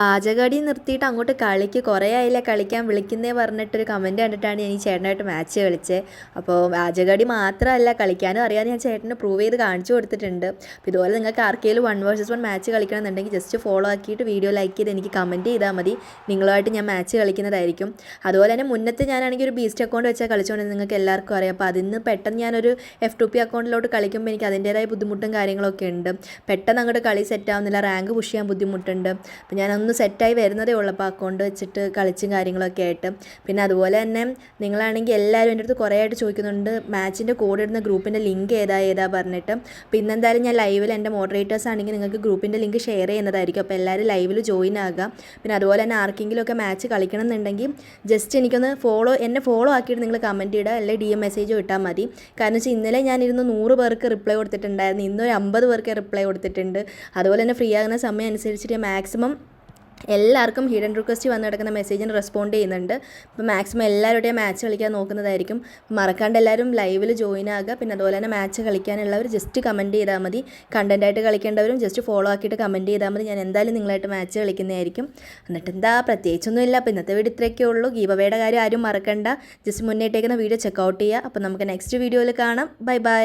പാചകടി നിർത്തിയിട്ട് അങ്ങോട്ട് കളിക്ക് കുറേ ആയില്ല കളിക്കാൻ വിളിക്കുന്നേ പറഞ്ഞിട്ടൊരു കമൻറ്റ് കണ്ടിട്ടാണ് ഞാൻ ഈ ചേട്ടനായിട്ട് മാച്ച് കളിച്ചത്. അപ്പോൾ പാചകടി മാത്രമല്ല കളിക്കാനും അറിയാതെ ഞാൻ ചേട്ടന് പ്രൂവ് ചെയ്ത് കാണിച്ചു കൊടുത്തിട്ടുണ്ട്. അപ്പോൾ ഇതുപോലെ നിങ്ങൾക്ക് ആർക്കെങ്കിലും 1 vs 1 മാച്ച് കളിക്കണമെന്നുണ്ടെങ്കിൽ ജസ്റ്റ് ഫോളോ ആക്കിയിട്ട് വീഡിയോ ലൈക്ക് ചെയ്ത് എനിക്ക് കമൻറ്റ് ചെയ്താൽ മതി. നിങ്ങളുമായിട്ട് ഞാൻ മാച്ച് കളിക്കുന്നതായിരിക്കും. അതുപോലെ തന്നെ മുന്നത്തെ ഞാനാണെങ്കിൽ ഒരു ബീസ്റ്റ് അക്കൗണ്ട് വെച്ചാൽ കളിച്ചുകൊണ്ട് നിങ്ങൾക്ക് എല്ലാവർക്കും അറിയാം. അപ്പോൾ അതിന്ന് പെട്ടെന്ന് ഞാനൊരു F2P അക്കൗണ്ടിലോട്ട് കളിക്കുമ്പോൾ എനിക്ക് അതിൻ്റേതായ ബുദ്ധിമുട്ടും കാര്യങ്ങളൊക്കെ ഉണ്ട്. പെട്ടെന്ന് അങ്ങോട്ട് കളി സെറ്റ് ആവുന്നില്ല, റാങ്ക് പുഷ് ചെയ്യാൻ ബുദ്ധിമുട്ടുണ്ട്. അപ്പോൾ ഞാനൊന്ന് സെറ്റായി വരുന്നതേ ഉള്ളൂ. അപ്പോൾ അക്കൗണ്ട് വെച്ചിട്ട് കളിച്ചും കാര്യങ്ങളൊക്കെ ആയിട്ട്. പിന്നെ അതുപോലെ തന്നെ നിങ്ങളാണെങ്കിൽ എല്ലാവരും എൻ്റെ അടുത്ത് കുറേ ആയിട്ട് ചോദിക്കുന്നുണ്ട് മാച്ചിൻ്റെ കോഡ് ഇടുന്ന ഗ്രൂപ്പിൻ്റെ ലിങ്ക് ഏതാ പറഞ്ഞിട്ട്. അപ്പോൾ ഇന്നെന്തായാലും ഞാൻ ലൈവിൽ എൻ്റെ മോഡറേറ്റേഴ്സ് ആണെങ്കിൽ നിങ്ങൾക്ക് ഗ്രൂപ്പിൻ്റെ ലിങ്ക് ഷെയർ ചെയ്യുന്നതായിരിക്കും. അപ്പോൾ എല്ലാവരും ലൈവിൽ ജോയിൻ ആകുക. പിന്നെ അതുപോലെ തന്നെ ആർക്കെങ്കിലുമൊക്കെ മാച്ച് കളിക്കണം എന്നുണ്ടെങ്കിൽ ജസ്റ്റ് എനിക്കൊന്ന് എന്നെ ഫോളോ ആക്കിയിട്ട് നിങ്ങൾ കമൻറ്റ് ഇടുക, അല്ലെങ്കിൽ DM മെസ്സേജോ ഇട്ടാൽ മതി. കാരണം വെച്ചാൽ ഇന്നലെ ഞാനിരുന്ന് 100 പേർക്ക് റിപ്ലൈ കൊടുത്തിട്ടുണ്ടായിരുന്നു, ഇന്നൊരു 50 പേർക്ക് റിപ്ലൈ കൊടുത്തിട്ടുണ്ട്. അതുപോലെ തന്നെ ഫ്രീ ആകുന്ന സമയം അനുസരിച്ചിട്ട് മാക്സിമം എല്ലാവർക്കും ഹിഡൻ റിക്വസ്റ്റ് വന്ന് കിടക്കുന്ന മെസ്സേജിന് റെസ്പോണ്ട് ചെയ്യുന്നുണ്ട്. അപ്പോൾ മാക്സിമം എല്ലാവരുടെയും മാച്ച് കളിക്കാൻ നോക്കുന്നതായിരിക്കും. മറക്കാണ്ട് എല്ലാവരും ലൈവിൽ ജോയിൻ ആകുക. പിന്നെ അതുപോലെ തന്നെ മാച്ച് കളിക്കാനുള്ളവർ ജസ്റ്റ് കമൻറ്റ് ചെയ്താൽ മതി. കണ്ടൻറ്റായിട്ട് കളിക്കേണ്ടവരും ജസ്റ്റ് ഫോളോ ആക്കിയിട്ട് കമൻറ്റ് ചെയ്താൽ മതി. ഞാൻ എന്തായാലും നിങ്ങളായിട്ട് മാച്ച് കളിക്കുന്നതായിരിക്കും. എന്നിട്ട് എന്താ പ്രത്യേകിച്ചൊന്നുമില്ല. അപ്പോൾ ഇന്നത്തെ വീഡിയോ ഇത്രയൊക്കെ ഉള്ളൂ. ഗീവ് അവേയുടെ കാര്യം ആരും മറക്കണ്ട. ജസ്റ്റ് മുന്നേറ്റേക്കുന്ന വീഡിയോ ചെക്കൗട്ട് ചെയ്യുക. അപ്പോൾ നമുക്ക് നെക്സ്റ്റ് വീഡിയോയിൽ കാണാം. ബൈ.